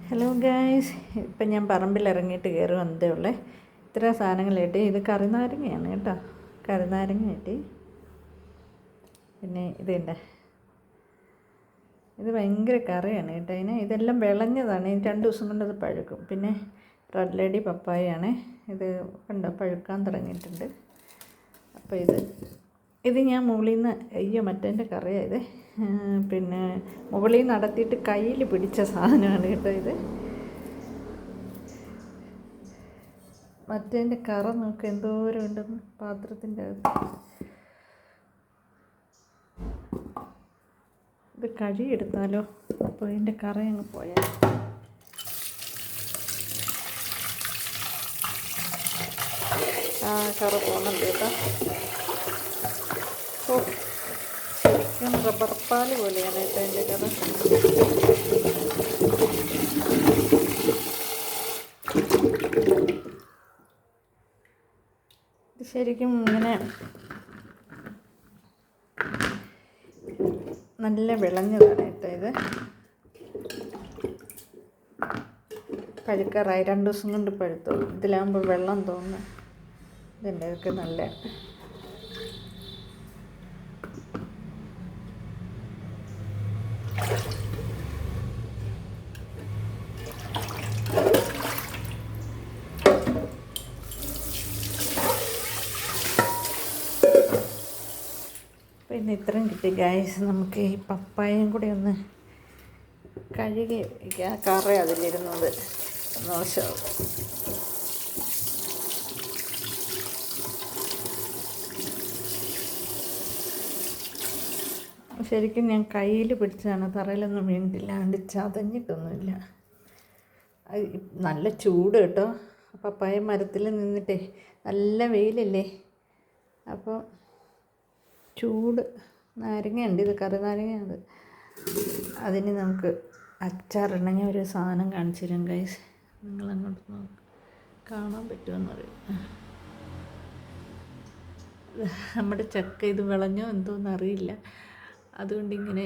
Hello guys, ഇപ്പം ഞാൻ പറമ്പിൽ ഇറങ്ങിയിട്ട് കയറി വന്നതേ ഉള്ളേ. ഇത്ര സാധനങ്ങൾ കിട്ടി. ഇത് കറിനാരങ്ങയാണ് കേട്ടോ. കറിനാരങ്ങ കിട്ടി. പിന്നെ ഇതുണ്ട്, ഇത് ഭയങ്കര കറിയാണ് കേട്ടോ. ഇതെല്ലാം വിളഞ്ഞതാണ്. 2 ദിവസം കൊണ്ട് അത് പഴുക്കും. പിന്നെ റെഡ് ലേഡി പപ്പായയാണ്. ഇത് കണ്ടോ, പഴുക്കാൻ തുടങ്ങിയിട്ടുണ്ട്. അപ്പോൾ ഇത് ഞാൻ മുകളിൽ നിന്ന് മറ്റേൻ്റെ കറിയാണ്. പിന്നെ മുകളിൽ നിന്ന് നടത്തിയിട്ട് കയ്യിൽ പിടിച്ച സാധനമാണ് കേട്ടോ. ഇത് മറ്റേൻ്റെ കറ നോക്ക് എന്തോരം ഉണ്ടെന്ന് പാത്രത്തിൻ്റെ അകത്ത്. ഇത് കഴുകിയെടുത്താലോ, അപ്പോൾ ഇതിൻ്റെ കറ അങ്ങ് പോയാൽ. കറ പോകുന്നുണ്ട് കേട്ടോ. ഓ, ശരിക്കും റബ്ബർ പാൽ പോലെയാണ് കേട്ടോ എൻ്റെ കറ. ഇത് ശരിക്കും ഇങ്ങനെ നല്ല വിളഞ്ഞതാണ് കേട്ടോ. ഇത് പഴുക്കാറായി, 2 ദിവസം കൊണ്ട് പഴുത്തു. ഇതിലാകുമ്പോൾ വെള്ളം തോന്നുന്നു. ഇതിൻ്റെ ഒക്കെ നല്ല പിന്നെ ഇത്രയും കിട്ടി ഗായ്സ്. നമുക്ക് ഈ പപ്പായയും കൂടി ഒന്ന് കഴുകി കറ അതിലിരുന്നത് മോശമാവും. ശരിക്കും ഞാൻ കയ്യിൽ പിടിച്ചതാണ്, തറയിലൊന്നും വീണിട്ടില്ല. അതുകൊണ്ട് ചതഞ്ഞിട്ടൊന്നുമില്ല. നല്ല ചൂട് കേട്ടോ. പപ്പായ മരത്തിൽ നിന്നിട്ടേ, നല്ല വെയിലല്ലേ, അപ്പോൾ ചൂട്. നാരങ്ങയുണ്ട്, ഇത് കറിനാരങ്ങയാണ്. അതിന് നമുക്ക് അച്ചാറിടണം. ഞാൻ ഒരു സാധനം കാണിച്ചു തരാം ഗൈസ്, നിങ്ങളങ്ങോട്ട് നോക്ക്, കാണാൻ പറ്റുമെന്നറിയാം. നമ്മുടെ ചക്ക ഇത് വിളഞ്ഞോ എന്തോന്നറിയില്ല, അതുകൊണ്ടിങ്ങനെ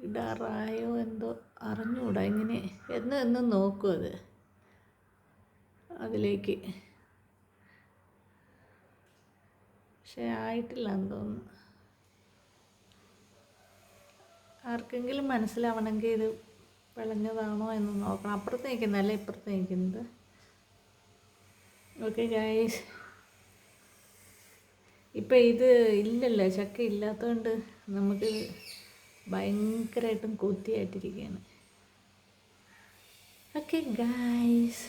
ഇടാറായോ എന്തോ അറിഞ്ഞുകൂടാ. ഇങ്ങനെ എന്നും നോക്കും അത് അതിലേക്ക്, പക്ഷേ ആയിട്ടില്ല എന്ന് തോന്നുന്നു. ആർക്കെങ്കിലും മനസ്സിലാവണമെങ്കിൽ ഇത് വിളഞ്ഞതാണോ എന്ന് നോക്കണം. അപ്പുറത്ത് നിൽക്കുന്നതല്ല, ഇപ്പുറത്ത് നിൽക്കുന്നത്. ഓക്കെ ഗൈസ്, ഇപ്പം ഇത് ഇല്ലല്ലോ, ചക്ക ഇല്ലാത്തതുകൊണ്ട് നമുക്ക് ഭയങ്കരമായിട്ടും കൊതിയായിട്ടിരിക്കുകയാണ്. Okay guys.